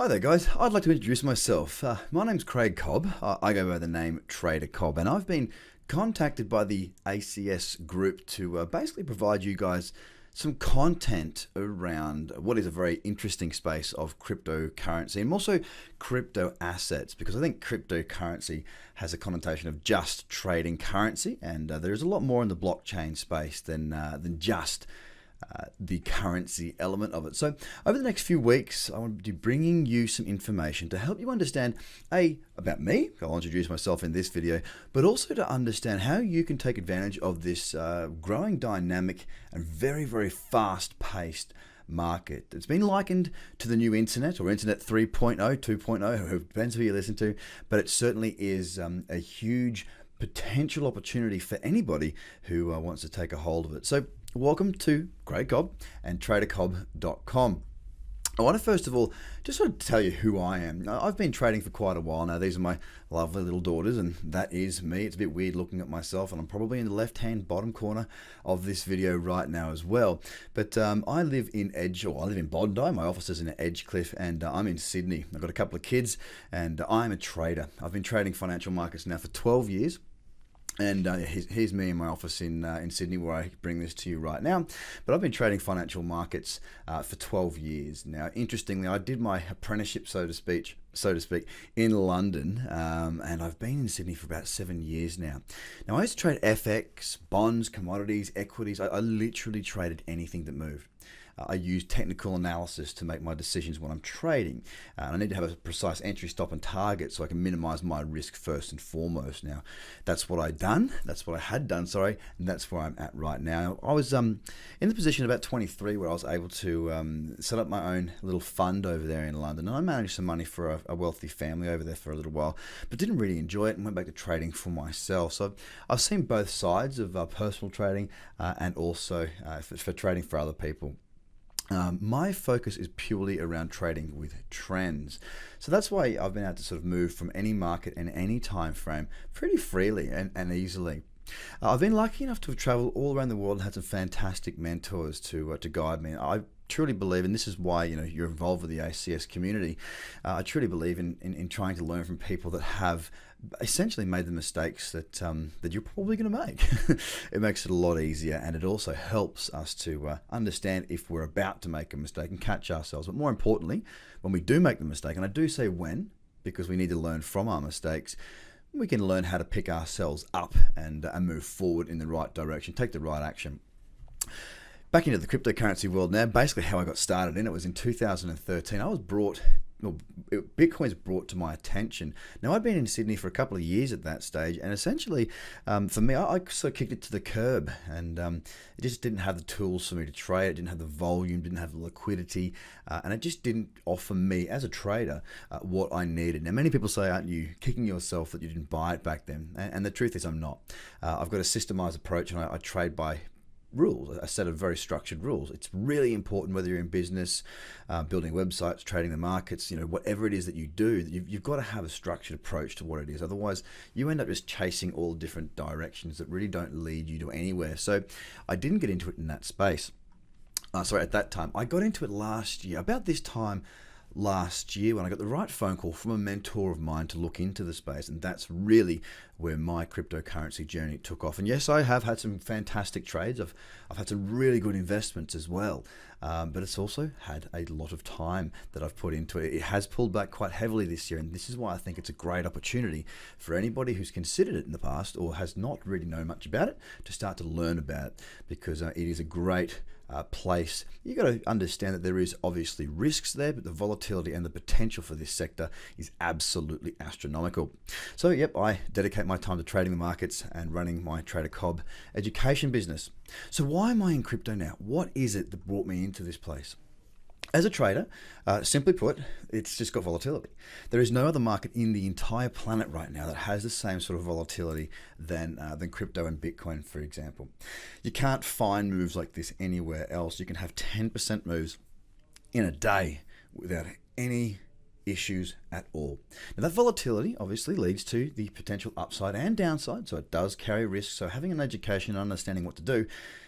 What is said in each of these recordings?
Hi there guys, I'd like to introduce myself. My name's Craig Cobb. I go by the name TraderCobb, and I've been contacted by the ACS group to basically provide you guys some content around what is a very interesting space of cryptocurrency and also crypto assets, because I think cryptocurrency has a connotation of just trading currency, and there's a lot more in the blockchain space than just the currency element of it. So over the next few weeks, I want to be bringing you some information to help you understand about me. I'll introduce myself in this video, but also to understand how you can take advantage of this growing dynamic and very fast-paced market. It's been likened to the new internet, or internet 3.0, 2.0, it depends who you listen to, but it certainly is a huge potential opportunity for anybody who wants to take a hold of it. So welcome to Craig Cobb and TraderCobb.com. I want to first of all just sort of tell you who I am. I've been trading for quite a while now. These are my lovely little daughters, and that is me. It's a bit weird looking at myself, and I'm probably in the left-hand bottom corner of this video right now as well. But I live in Bondi. My office is in Edgecliff, and I'm in Sydney. I've got a couple of kids, and I'm a trader. I've been trading financial markets now for 12 years. And here's me in my office in Sydney, where I bring this to you right now. But I've been trading financial markets for 12 years now. Interestingly, I did my apprenticeship, so to speak, in London, and I've been in Sydney for about 7 years now. Now, I used to trade FX, bonds, commodities, equities. I literally traded anything that moved. I use technical analysis to make my decisions when I'm trading. I need to have a precise entry, stop, and target so I can minimize my risk first and foremost. Now, that's what I had done, and that's where I'm at right now. I was in the position about 23 where I was able to set up my own little fund over there in London, and I managed some money for a wealthy family over there for a little while, but didn't really enjoy it and went back to trading for myself. So I've seen both sides of personal trading and also for trading for other people. My focus is purely around trading with trends. So that's why I've been able to sort of move from any market and any time frame pretty freely and easily. I've been lucky enough to have traveled all around the world and had some fantastic mentors to guide me. I truly believe, and this is why you're involved with the ACS community, I truly believe in trying to learn from people that have essentially made the mistakes that you're probably going to make. It makes it a lot easier, and it also helps us to understand if we're about to make a mistake and catch ourselves. But more importantly, when we do make the mistake, and I do say when, because we need to learn from our mistakes, we can learn how to pick ourselves up and move forward in the right direction, take the right action. Back into the cryptocurrency world now, basically how I got started in it was in 2013. Bitcoin's brought to my attention. Now, I'd been in Sydney for a couple of years at that stage, and essentially, for me, I sort of kicked it to the curb, and it just didn't have the tools for me to trade. It didn't have the volume, didn't have the liquidity, and it just didn't offer me, as a trader, what I needed. Now, many people say, aren't you kicking yourself that you didn't buy it back then? And the truth is, I'm not. I've got a systemized approach, and I trade by rules, a set of very structured rules. It's really important whether you're in business, building websites, trading the markets, whatever it is that you do, you've got to have a structured approach to what it is. Otherwise, you end up just chasing all different directions that really don't lead you to anywhere. So I didn't get into it in that space. At that time. I got into it last year, about this time last year, when I got the right phone call from a mentor of mine to look into the space, and that's really where my cryptocurrency journey took off. And yes, I have had some fantastic trades. I've had some really good investments as well, but it's also had a lot of time that I've put into it. It has pulled back quite heavily this year, and this is why I think it's a great opportunity for anybody who's considered it in the past or has not really known much about it to start to learn about it, because it is a great place. You got to understand that there is obviously risks there, but the volatility and the potential for this sector is absolutely astronomical. So yep, I dedicate my time to trading the markets and running my TraderCobb education business. So why am I in crypto now? What is it that brought me into this place? As a trader, simply put, it's just got volatility. There is no other market in the entire planet right now that has the same sort of volatility than crypto and Bitcoin, for example. You can't find moves like this anywhere else. You can have 10% moves in a day without any issues at all. Now, that volatility obviously leads to the potential upside and downside, so it does carry risk. So having an education and understanding what to do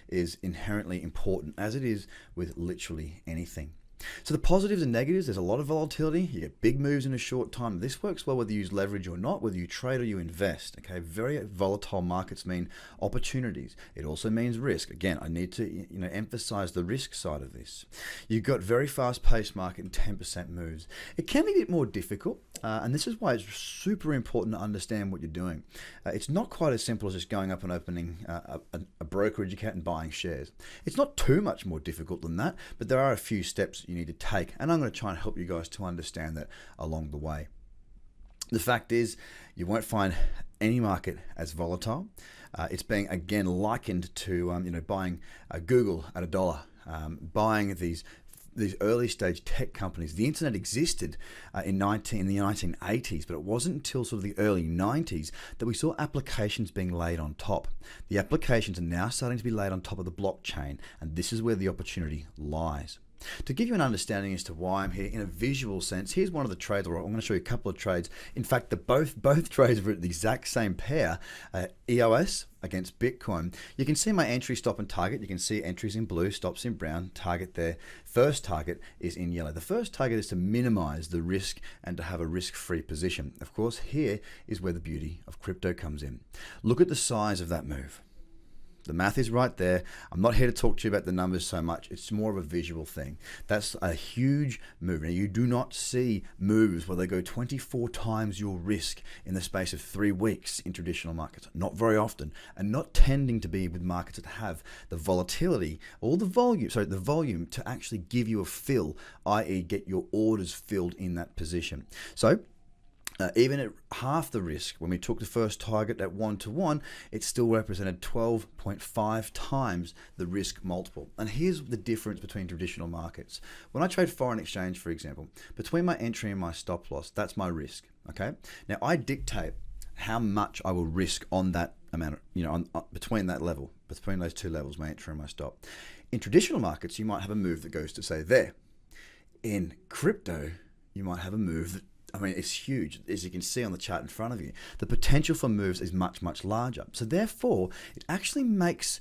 is inherently important, as it is with literally anything. So the positives and negatives, there's a lot of volatility. You get big moves in a short time. This works well whether you use leverage or not, whether you trade or you invest. Okay, very volatile markets mean opportunities. It also means risk. Again, I need to emphasize the risk side of this. You've got very fast-paced market and 10% moves. It can be a bit more difficult, and this is why it's super important to understand what you're doing. It's not quite as simple as just going up and opening a brokerage account and buying shares. It's not too much more difficult than that, but there are a few steps you need to take, and I'm going to try and help you guys to understand that along the way. The fact is, you won't find any market as volatile. It's being again likened to buying Google at $1, buying these early stage tech companies. The internet existed in the 1980s, but it wasn't until sort of the early 90s that we saw applications being laid on top. The applications are now starting to be laid on top of the blockchain, and this is where the opportunity lies. To give you an understanding as to why I'm here in a visual sense, here's one of the trades. I'm going to show you a couple of trades. In fact, both trades were at the exact same pair, EOS against Bitcoin. You can see my entry, stop, and target. You can see entries in blue, stops in brown, target there. First target is in yellow. The first target is to minimize the risk and to have a risk-free position. Of course, here is where the beauty of crypto comes in. Look at the size of that move. The math is right there. I'm not here to talk to you about the numbers so much. It's more of a visual thing. That's a huge move. Now, you do not see moves where they go 24 times your risk in the space of 3 weeks in traditional markets. Not very often, and not tending to be with markets that have the volatility or the volume to actually give you a fill, i.e. get your orders filled in that position. So, even at half the risk, when we took the first target at 1-to-1, it still represented 12.5 times the risk multiple. And here's the difference between traditional markets. When I trade foreign exchange, for example, between my entry and my stop loss, that's my risk. Okay. Now I dictate how much I will risk on that amount, between that level, between those two levels, my entry and my stop. In traditional markets, you might have a move that goes to say there. In crypto, you might have a move that, it's huge, as you can see on the chart in front of you. The potential for moves is much, much larger. So therefore, it actually makes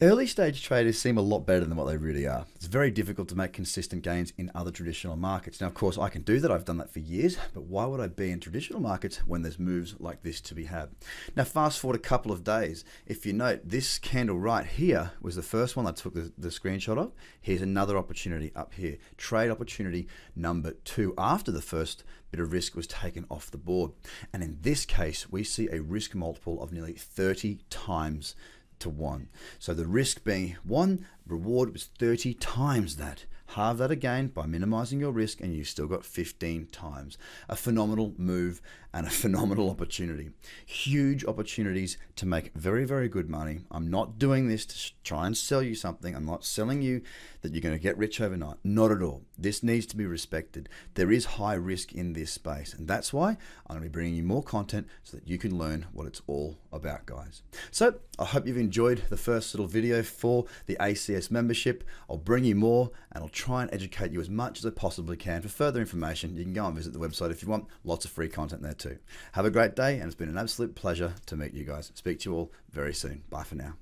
early stage traders seem a lot better than what they really are. It's very difficult to make consistent gains in other traditional markets. Now, of course, I can do that. I've done that for years, but why would I be in traditional markets when there's moves like this to be had? Now, fast forward a couple of days. If you note, this candle right here was the first one I took the screenshot of. Here's another opportunity up here. Trade opportunity number 2 after the first bit of risk was taken off the board. And in this case, we see a risk multiple of nearly 30 times to 1. So the risk being 1, reward was 30 times that. Halve that again by minimizing your risk, and you've still got 15 times. A phenomenal move and a phenomenal opportunity. Huge opportunities to make very, very good money. I'm not doing this to try and sell you something. I'm not selling you that you're going to get rich overnight. Not at all. This needs to be respected. There is high risk in this space, and that's why I'm going to be bringing you more content so that you can learn what it's all about, guys. So I hope you've enjoyed the first little video for the ACS membership. I'll bring you more, and I'll try and educate you as much as I possibly can. For further information, you can go and visit the website if you want. Lots of free content there too. Have a great day, and it's been an absolute pleasure to meet you guys. Speak to you all very soon. Bye for now.